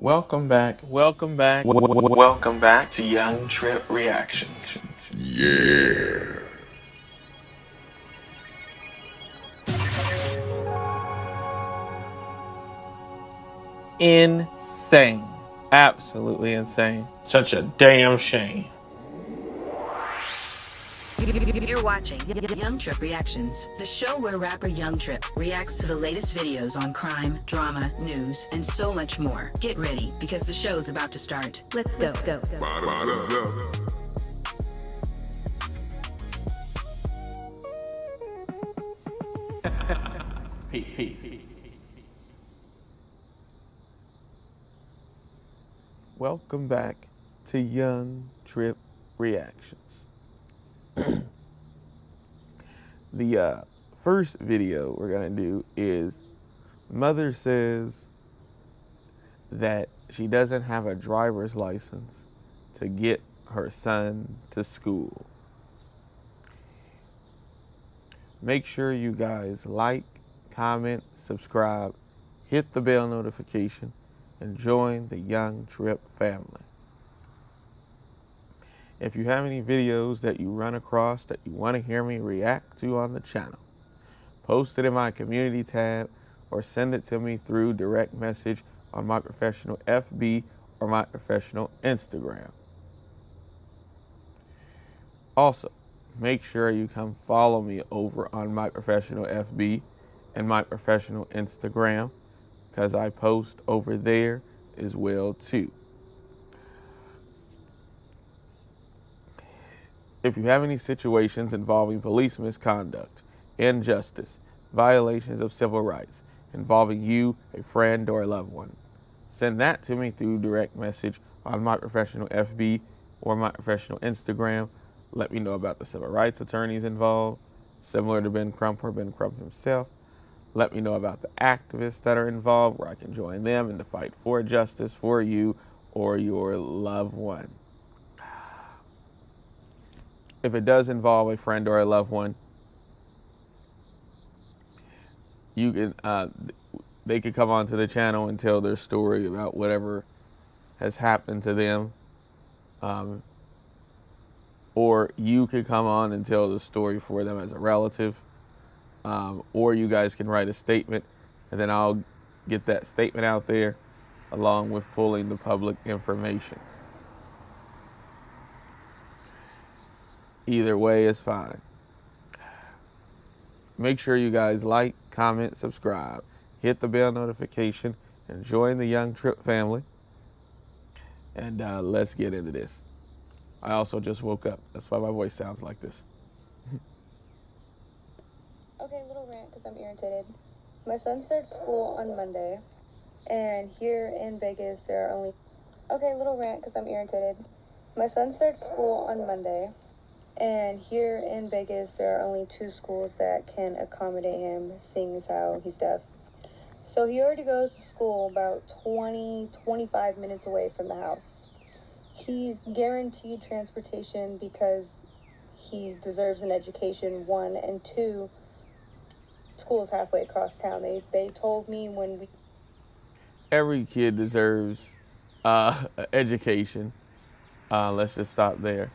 Welcome back. Welcome back to Young Tripp Reactions. Yeah. Insane. Absolutely insane. Such a damn shame. You're watching Young Tripp Reactions, the show where rapper Young Tripp reacts to the latest videos on crime, drama, news, and so much more. Get ready, because the show's about to start. Let's go. Peace. Welcome back to Young Tripp Reactions. The first video we're going to do is mother says that she doesn't have a driver's license to get her son to school. Make sure you guys like, comment, subscribe, hit the bell notification, and join the Young Tripp family. If you have any videos that you run across that you want to hear me react to on the channel, post it in my community tab or send it to me through direct message on my professional FB or my professional Instagram. Also, make sure you come follow me over on my professional FB and my professional Instagram, because I post over there as well too. If you have any situations involving police misconduct, injustice, violations of civil rights, involving you, a friend, or a loved one, send that to me through direct message on my professional FB or my professional Instagram. Let me know about the civil rights attorneys involved, similar to Ben Crump or Ben Crump himself. Let me know about the activists that are involved, where I can join them in the fight for justice for you or your loved one. If it does involve a friend or a loved one, you can they could come onto the channel and tell their story about whatever has happened to them, or you could come on and tell the story for them as a relative, or you guys can write a statement, and then I'll get that statement out there along with pulling the public information. Either way is fine. Make sure you guys like, comment, subscribe, hit the bell notification, and join the Young Tripp family. And let's get into this. I also just woke up. That's why my voice sounds like this. Okay, little rant because I'm irritated. My son starts school on Monday, and here in Vegas there are only... Okay, little rant because I'm irritated. My son starts school on Monday, and here in Vegas there are only 2 schools that can accommodate him, seeing as how he's deaf. So he already goes to school about 25 minutes away from the house. He's guaranteed transportation because he deserves an education, 1, and 2, school is halfway across town. They told me when we... Every kid deserves education. Let's just stop there.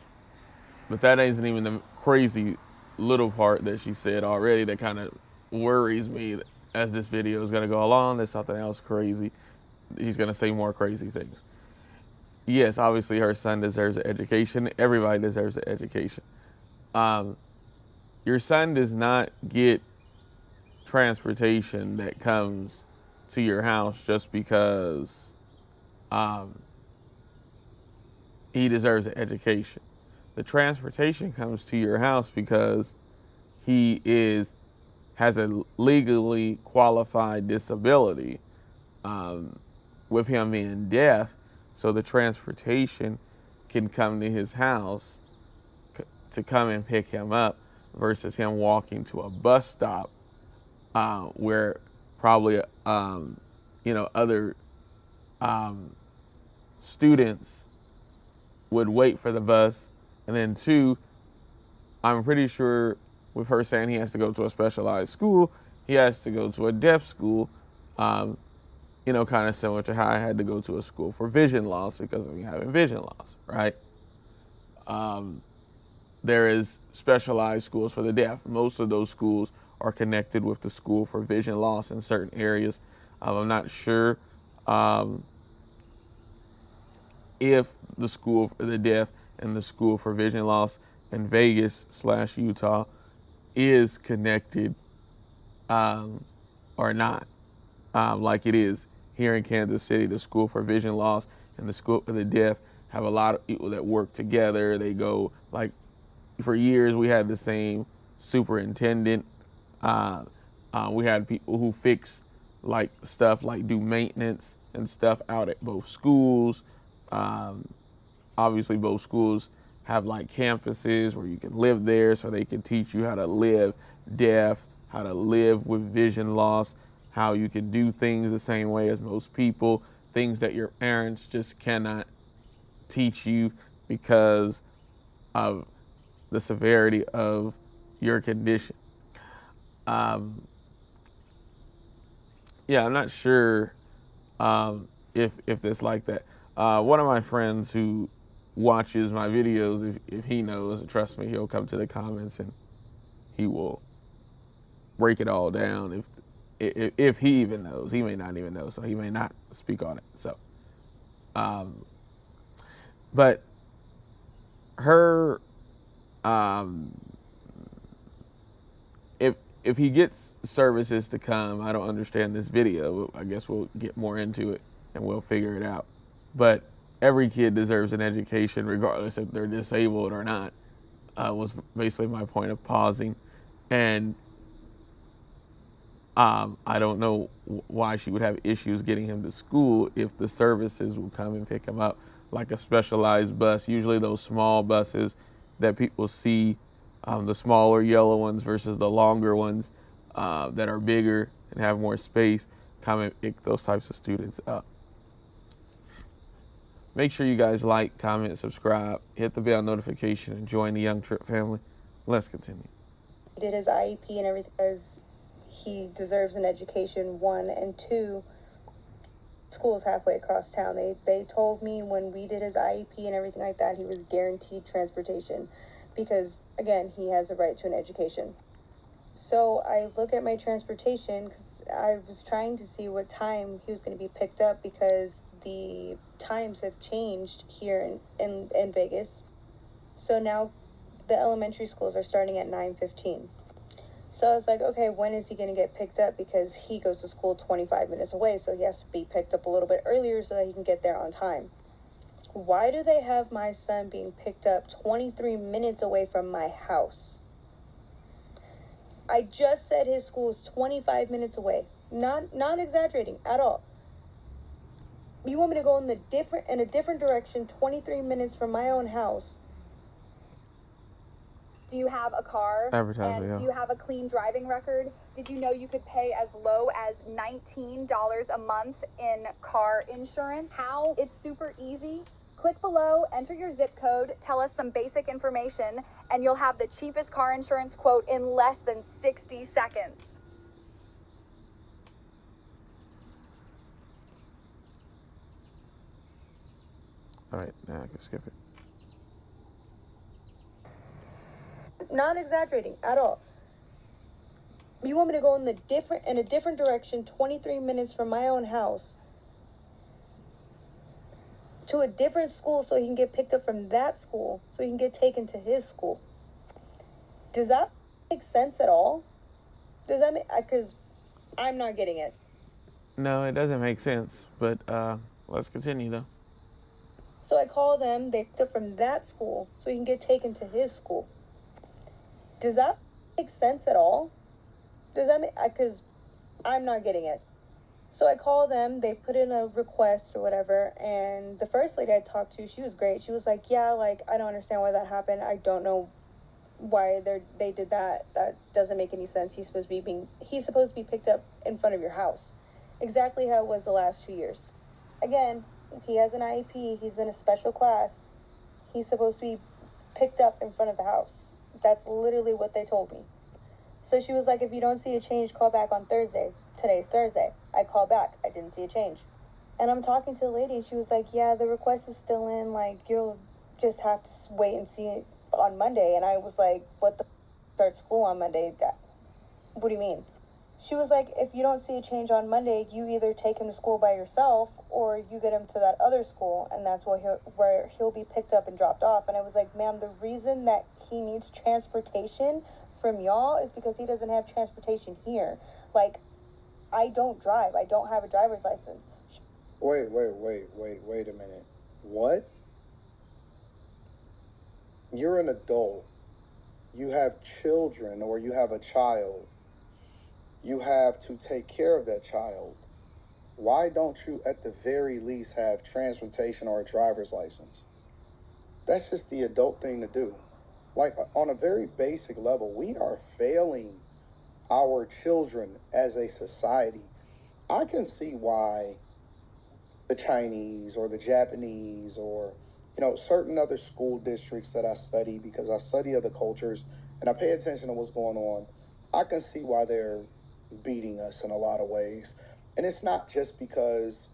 But that isn't even the crazy little part that she said already that kind of worries me as this video is going to go along. There's something else crazy. She's going to say more crazy things. Yes, obviously her son deserves an education. Everybody deserves an education. Your son does not get transportation that comes to your house just because he deserves an education. The transportation comes to your house because he has a legally qualified disability, with him being deaf. So the transportation can come to his house to come and pick him up versus him walking to a bus stop where probably other students would wait for the bus. And then 2, I'm pretty sure with her saying he has to go to a specialized school, he has to go to a deaf school. kind of similar to how I had to go to a school for vision loss because of me having vision loss, right? There is specialized schools for the deaf. Most of those schools are connected with the school for vision loss in certain areas. I'm not sure if the school for the deaf and the school for vision loss in Vegas/Utah is connected or not, like it is here in Kansas City. The school for vision loss and the school for the deaf have a lot of people that work together. They go, like, for years we had the same superintendent. We had people who fix like stuff, like do maintenance and stuff out at both schools. Obviously both schools have like campuses where you can live there, so they can teach you how to live deaf, how to live with vision loss, how you can do things the same way as most people, things that your parents just cannot teach you because of the severity of your condition. Yeah, I'm not sure if that's like that. One of my friends who watches my videos, if he knows, trust me, he'll come to the comments and he will break it all down. If he even knows, he may not even know, so he may not speak on it. So, but her, if he gets services to come, I don't understand this video. I guess we'll get more into it and we'll figure it out. But every kid deserves an education, regardless if they're disabled or not. Was basically my point of pausing. And I don't know why she would have issues getting him to school if the services will come and pick him up, like a specialized bus. Usually those small buses that people see, the smaller yellow ones versus the longer ones that are bigger and have more space, come and pick those types of students up. Make sure you guys like, comment, subscribe, hit the bell notification, and join the Young Tripp family. Let's continue. He did his IEP and everything because he deserves an education, one, and two, school's halfway across town. They told me when we did his IEP and everything like that, he was guaranteed transportation because, again, he has a right to an education. So I look at my transportation because I was trying to see what time he was going to be picked up because the times have changed here in Vegas. So now the elementary schools are starting at 9:15. So I was like, okay, when is he going to get picked up? Because he goes to school 25 minutes away, so he has to be picked up a little bit earlier so that he can get there on time. Why do they have my son being picked up 23 minutes away from my house? I just said his school is 25 minutes away. Not exaggerating at all. You want me to go in a different direction 23 minutes from my own house? Do you have a car? Advertising, yeah. Do you have a clean driving record? Did you know you could pay as low as $19 a month in car insurance? How? It's super easy. Click below, enter your zip code, tell us some basic information, and you'll have the cheapest car insurance quote in less than 60 seconds. All right, now I can skip it. Not exaggerating at all. You want me to go in a different direction 23 minutes from my own house to a different school so he can get picked up from that school so he can get taken to his school? Does that make sense at all? Does that make, because I'm not getting it. No, it doesn't make sense, but let's continue though. So I call them, they picked up from that school so he can get taken to his school. Does that make sense at all? Does that make, because I'm not getting it. So I call them, they put in a request or whatever, and the first lady I talked to, she was great. She was like, yeah, like, I don't understand why that happened. I don't know why they did that. That doesn't make any sense. He's supposed to be picked up in front of your house. Exactly how it was the last 2 years. Again, if he has an IEP, he's in a special class, he's supposed to be picked up in front of the house. That's literally what they told me. So she was like, if you don't see a change, call back on Thursday. Today's Thursday. I call back. I didn't see a change. And I'm talking to the lady, and she was like, yeah, the request is still in. Like, you'll just have to wait and see it on Monday. And I was like, what the start school on Monday? What do you mean? She was like, if you don't see a change on Monday, you either take him to school by yourself or you get him to that other school, and that's where he'll be picked up and dropped off. And I was like, ma'am, the reason that he needs transportation from y'all is because he doesn't have transportation here. Like, I don't drive. I don't have a driver's license. Wait a minute. What? You're an adult. You have children, or you have a child. You have to take care of that child. Why don't you, at the very least, have transportation or a driver's license? That's just the adult thing to do. Like, on a very basic level, we are failing our children as a society. I can see why the Chinese or the Japanese or, certain other school districts that I study, because I study other cultures and I pay attention to what's going on. I can see why they're beating us in a lot of ways. And it's not just because,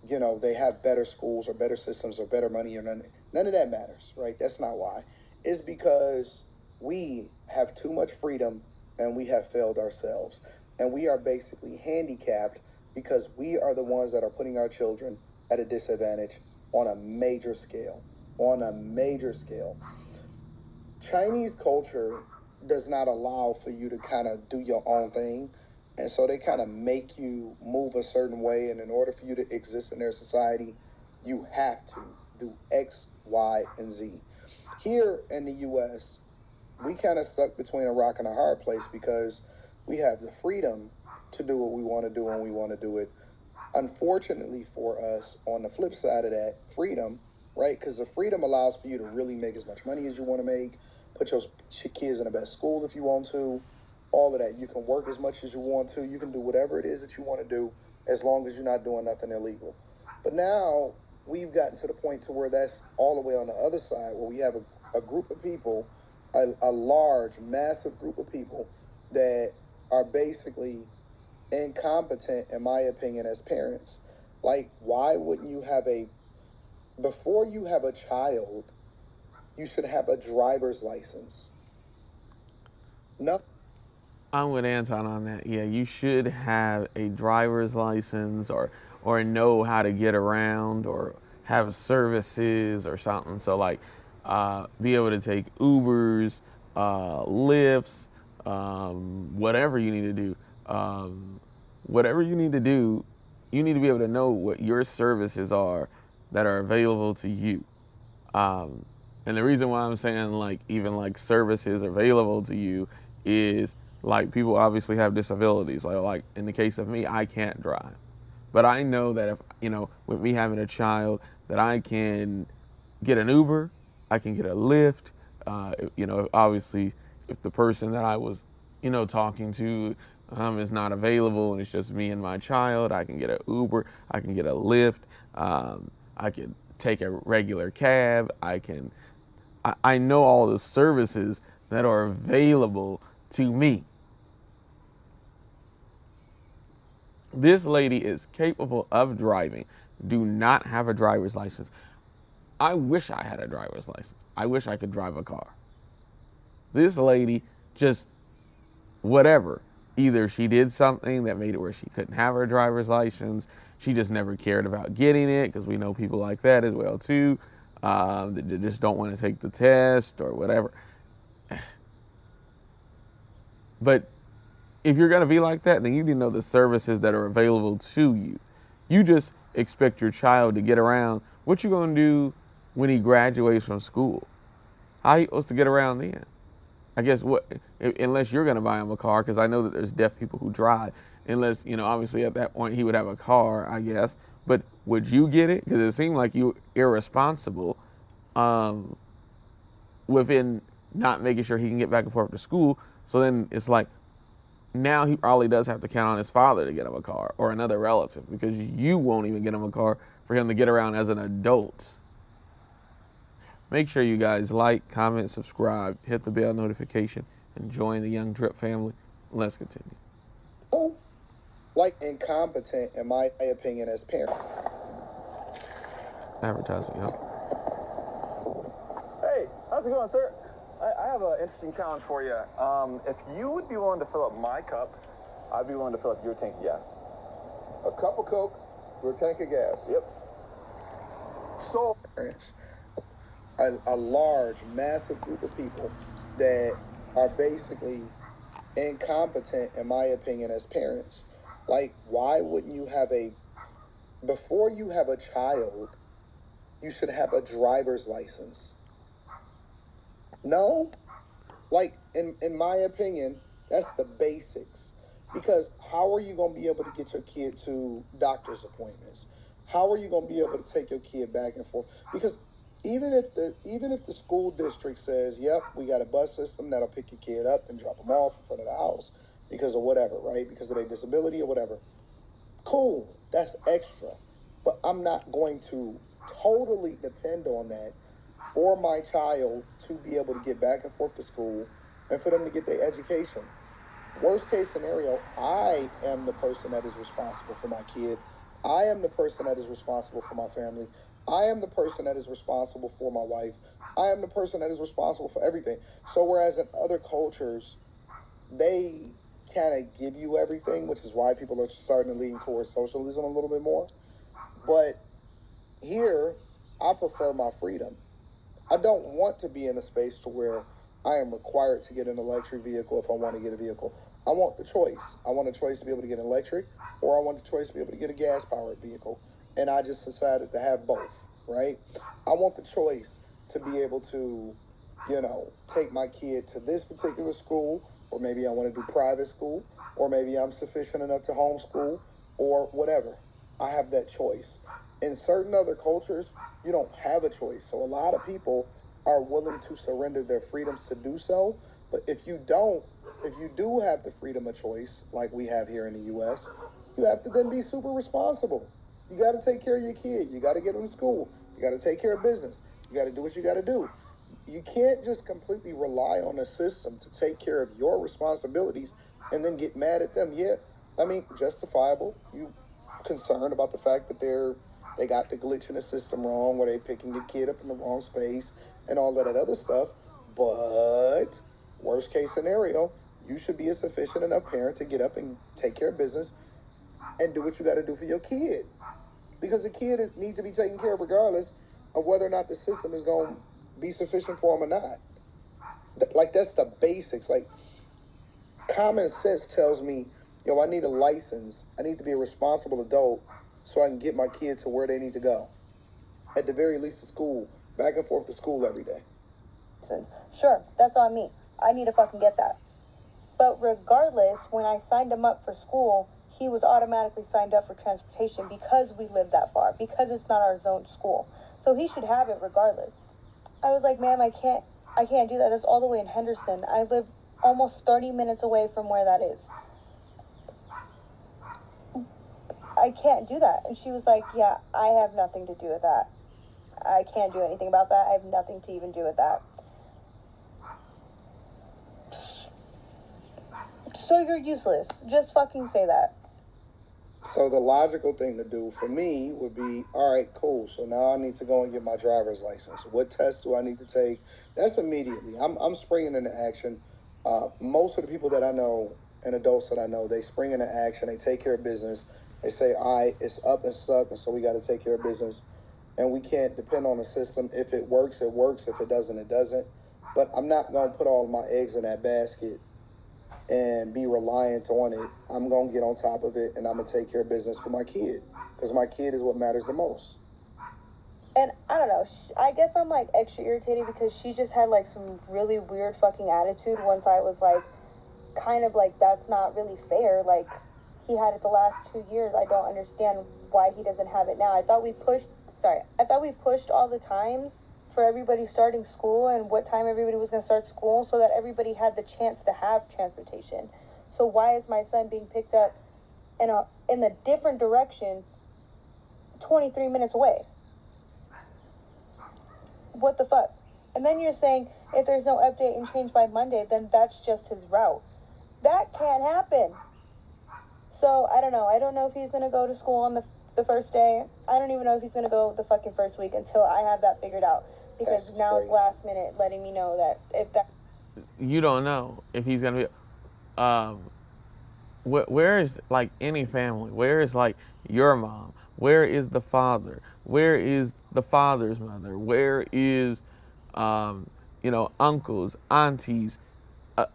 they have better schools or better systems or better money, or none of that matters, right? That's not why. It's because we have too much freedom and we have failed ourselves. And we are basically handicapped because we are the ones that are putting our children at a disadvantage on a major scale. Chinese culture does not allow for you to kind of do your own thing. And so they kind of make you move a certain way. And in order for you to exist in their society, you have to do X, Y, and Z. Here in the U.S., we kind of stuck between a rock and a hard place because we have the freedom to do what we want to do when we want to do it. Unfortunately for us, on the flip side of that, freedom, right? Because the freedom allows for you to really make as much money as you want to make, put your kids in the best school if you want to, all of that. You can work as much as you want to. You can do whatever it is that you want to do as long as you're not doing nothing illegal. But now we've gotten to the point to where that's all the way on the other side, where we have a group of people, a large, massive group of people that are basically incompetent, in my opinion, as parents. Like, why wouldn't you before you have a child, you should have a driver's license? No. I'm with Anton on that. Yeah, you should have a driver's license or know how to get around or have services or something. So like be able to take Ubers, Lyfts, whatever you need to do. Whatever you need to do, you need to be able to know what your services are that are available to you. And the reason why I'm saying like even like services available to you is like people obviously have disabilities. Like in the case of me, I can't drive. But I know that if, with me having a child, that I can get an Uber, I can get a Lyft. Obviously if the person that I was, talking to is not available and it's just me and my child, I can get an Uber, I can get a Lyft, I can take a regular cab, I know all the services that are available to me. This lady is capable of driving, do not have a driver's license. I wish I had a driver's license. I wish I could drive a car. This lady just, whatever. Either she did something that made it where she couldn't have her driver's license. She just never cared about getting it, because we know people like that as well too. That just don't want to take the test or whatever. But if you're going to be like that, then you need to know the services that are available to you. You just expect your child to get around. What you going to do when he graduates from school? How are you supposed to get around then? I guess unless you're going to buy him a car, because I know that there's deaf people who drive. Unless, obviously at that point he would have a car, I guess. But would you get it? Because it seemed like you irresponsible within not making sure he can get back and forth to school. So then it's like, now he probably does have to count on his father to get him a car or another relative, because you won't even get him a car for him to get around as an adult. Make sure you guys like, comment, subscribe, hit the bell notification, and join the Young Tripp family. Let's continue. Oh, like incompetent, in my opinion, as parents. Advertisement, yeah. Hey, how's it going, sir? I have an interesting challenge for you. If you would be willing to fill up my cup, I'd be willing to fill up your tank of gas. A cup of Coke for a tank of gas. Yep. So, a large, massive group of people that are basically incompetent, in my opinion, as parents. Like, why wouldn't you have before you have a child, you should have a driver's license? No? Like, in my opinion, that's the basics. Because how are you going to be able to get your kid to doctor's appointments? How are you going to be able to take your kid back and forth? Because even if the school district says, yep, we got a bus system that'll pick your kid up and drop them off in front of the house because of whatever, right? Because of their disability or whatever. Cool, that's extra. But I'm not going to totally depend on that for my child to be able to get back and forth to school and for them to get their education. Worst case scenario, I am the person that is responsible for my kid. I am the person that is responsible for my family. I am the person that is responsible for my wife. I am the person that is responsible for everything. So whereas in other cultures, they kind of give you everything, which is why people are starting to lean towards socialism a little bit more. But here, I prefer my freedom. I don't want to be in a space to where I am required to get an electric vehicle if I want to get a vehicle. I want the choice. I want a choice to be able to get an electric, or I want the choice to be able to get a gas-powered vehicle. And I just decided to have both, right? I want the choice to be able to, take my kid to this particular school, or maybe I want to do private school, or maybe I'm sufficient enough to homeschool, or whatever. I have that choice. In certain other cultures, you don't have a choice. So a lot of people are willing to surrender their freedoms to do so. But if you do have the freedom of choice, like we have here in the U.S., you have to then be super responsible. You got to take care of your kid. You got to get them to school. You got to take care of business. You got to do what you got to do. You can't just completely rely on a system to take care of your responsibilities and then get mad at them. Yeah, I mean, justifiable. You concerned about the fact that they got the glitch in the system wrong, where they picking your kid up in the wrong space and all that other stuff. But worst case scenario, you should be a sufficient enough parent to get up and take care of business and do what you got to do for your kid. Because the kid needs to be taken care of regardless of whether or not the system is going to be sufficient for him or not. Like, that's the basics. Like, common sense tells me, I need a license. I need to be a responsible adult so I can get my kid to where they need to go. At the very least, to school. Back and forth to school every day. Sure, that's on me. I need to fucking get that. But regardless, when I signed him up for school, he was automatically signed up for transportation because we live that far, because it's not our zone school. So he should have it regardless. I was like, ma'am, I can't do that. That's all the way in Henderson. I live almost 30 minutes away from where that is. I can't do that. And she was like, yeah, I have nothing to do with that. I can't do anything about that. I have nothing to even do with that. So you're useless. Just fucking say that. So the logical thing to do for me would be, all right, cool. So now I need to go and get my driver's license. What tests do I need to take? That's immediately. I'm springing into action. Most of the people that I know and adults that I know, they spring into action. They take care of business. They say, all right, it's up and stuck, and so we got to take care of business. And we can't depend on the system. If it works, it works. If it doesn't, it doesn't. But I'm not going to put all of my eggs in that basket and be reliant on it. I'm going to get on top of it, and I'm going to take care of business for my kid, because my kid is what matters the most. And I don't know, I guess I'm like extra irritated because she just had like some really weird fucking attitude once I was like, kind of like, that's not really fair. Like, he had it the last 2 years. I don't understand why he doesn't have it now. I thought we pushed all the times for everybody starting school and what time everybody was going to start school so that everybody had the chance to have transportation. So why is my son being picked up in a different direction 23 minutes away? What the fuck? And then you're saying if there's no update and change by Monday, then that's just his route. That can't happen. So, I don't know. I don't know if he's going to go to school on the first day. I don't even know if he's going to go the fucking first week until I have that figured out. Because That's now crazy. it's last minute letting me know that if that... You don't know if he's going to be... where is, like, any family? Where is, like, your mom? Where is the father? Where is the father's mother? Where is, uncles, aunties,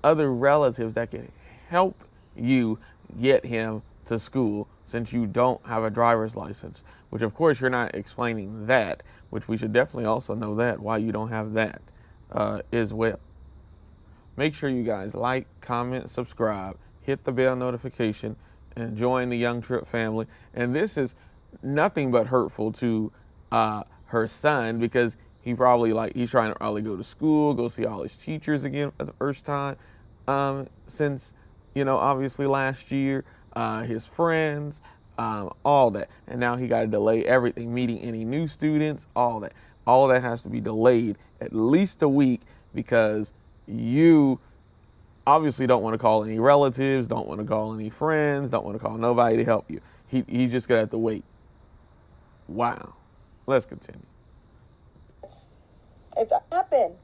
other relatives that can help you get him to school since you don't have a driver's license? Which, of course, you're not explaining that, which we should definitely also know that, why you don't have that as well. Make sure you guys like, comment, subscribe, hit the bell notification, and join the Young Tripp family. And this is nothing but hurtful to her son, because he's trying to probably go to school, go see all his teachers again for the first time since, obviously last year, his friends, all that. And now he got to delay everything, meeting any new students, all that. All that has to be delayed at least a week, because you obviously don't want to call any relatives, don't want to call any friends, don't want to call nobody to help you. He's just going to have to wait. Wow. Let's continue. If that happened.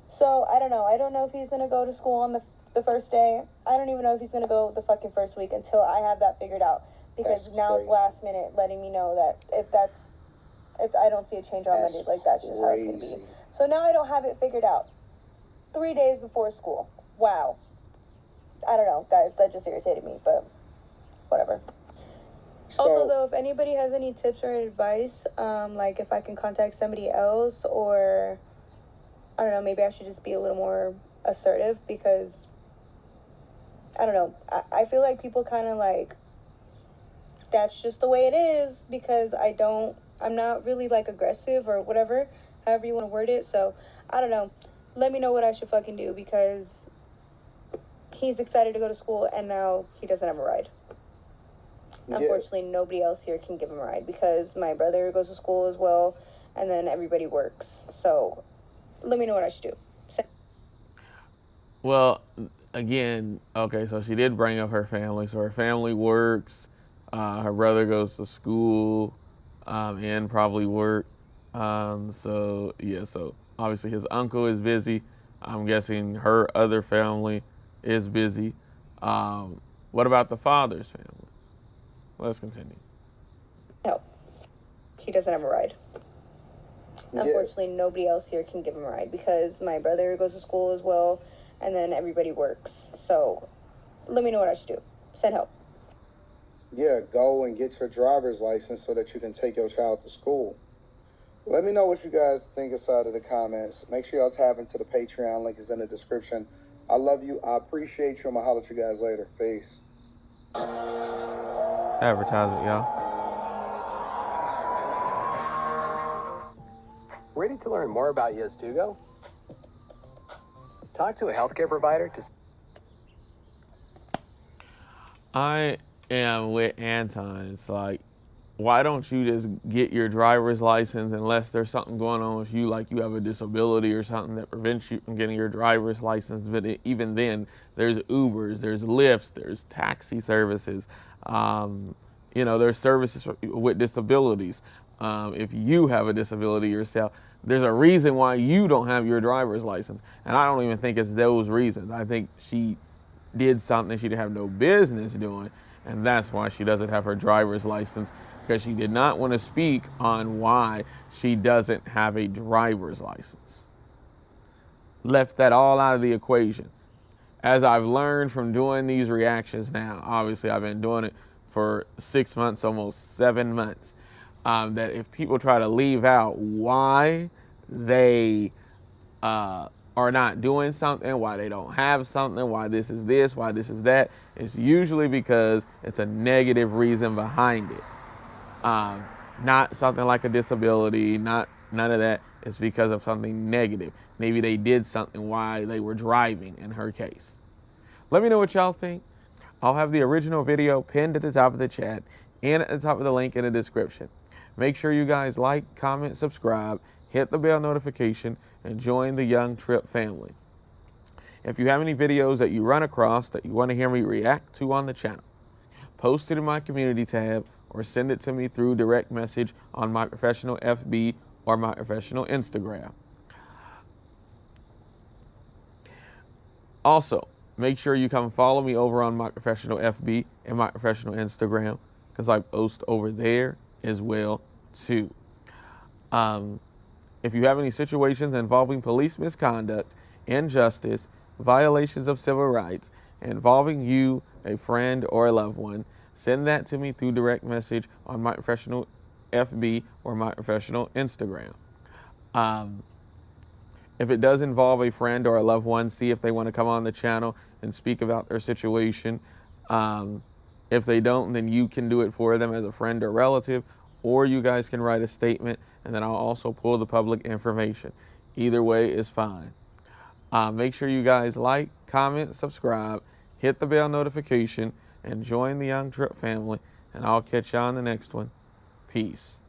So, I don't know. I don't know if he's going to go to school on the first day. I don't even know if he's going to go the fucking first week until I have that figured out. Because That's now crazy. it's last minute letting me know that if I don't see a change on That's Monday, like that's just how it's going to crazy. be. So now I don't have it figured out. 3 days before school. Wow. I don't know, guys. That just irritated me, but whatever. Also, though, if anybody has any tips or advice, like if I can contact somebody else, or I don't know, maybe I should just be a little more assertive, because I don't know. I feel like people kind of like, that's just the way it is, because I'm not really like aggressive or whatever, however you want to word it. So I don't know. Let me know what I should fucking do, because he's excited to go to school and now he doesn't have a ride. Yeah. Unfortunately, nobody else here can give him a ride, because my brother goes to school as well, and then everybody works. So let me know what I should do. Well, again, okay, so she did bring up her family. So her family works, her brother goes to school, and probably work. So obviously his uncle is busy. I'm guessing her other family is busy. What about the father's family? Let's continue. No, he doesn't have a ride. Yeah. Unfortunately, nobody else here can give him a ride, because my brother goes to school as well, and then everybody works. So let me know what I should do. Send help. Yeah, go and get your driver's license so that you can take your child to school. Let me know what you guys think inside of the comments. Make sure y'all tap into the Patreon. Link is in the description. I love you. I appreciate you. I'm going to holler at you guys later. Peace. Advertisement, y'all. Ready to learn more about Yes2Go? Talk to a healthcare provider to... I am with Anton. It's like, why don't you just get your driver's license, unless there's something going on with you, like you have a disability or something that prevents you from getting your driver's license. But even then, there's Ubers, there's Lyfts, there's taxi services. There's services with disabilities. If you have a disability yourself, there's a reason why you don't have your driver's license. And I don't even think it's those reasons. I think she did something she didn't have no business doing, and that's why she doesn't have her driver's license, because she did not want to speak on why she doesn't have a driver's license. Left that all out of the equation. As I've learned from doing these reactions now, obviously I've been doing it for 6 months, almost 7 months, that if people try to leave out why they are not doing something, why they don't have something, why this is this, why this is that, it's usually because it's a negative reason behind it. Not something like a disability, none of that. It's because of something negative. Maybe they did something while they were driving, in her case. Let me know what y'all think. I'll have the original video pinned at the top of the chat and at the top of the link in the description. Make sure you guys like, comment, subscribe, hit the bell notification, and join the Young Tripp family. If you have any videos that you run across that you want to hear me react to on the channel, post it in my community tab, or send it to me through direct message on my professional FB or my professional Instagram. Also, make sure you come follow me over on my professional FB and my professional Instagram, because I post over there as well too. If you have any situations involving police misconduct, injustice, violations of civil rights, involving you, a friend, or a loved one, send that to me through direct message on my professional FB or my professional Instagram. If it does involve a friend or a loved one, see if they want to come on the channel and speak about their situation. If they don't, then you can do it for them as a friend or relative, or you guys can write a statement, and then I'll also pull the public information. Either way is fine. Make sure you guys like, comment, subscribe, hit the bell notification, and join the Young Tripp family, and I'll catch you on the next one. Peace.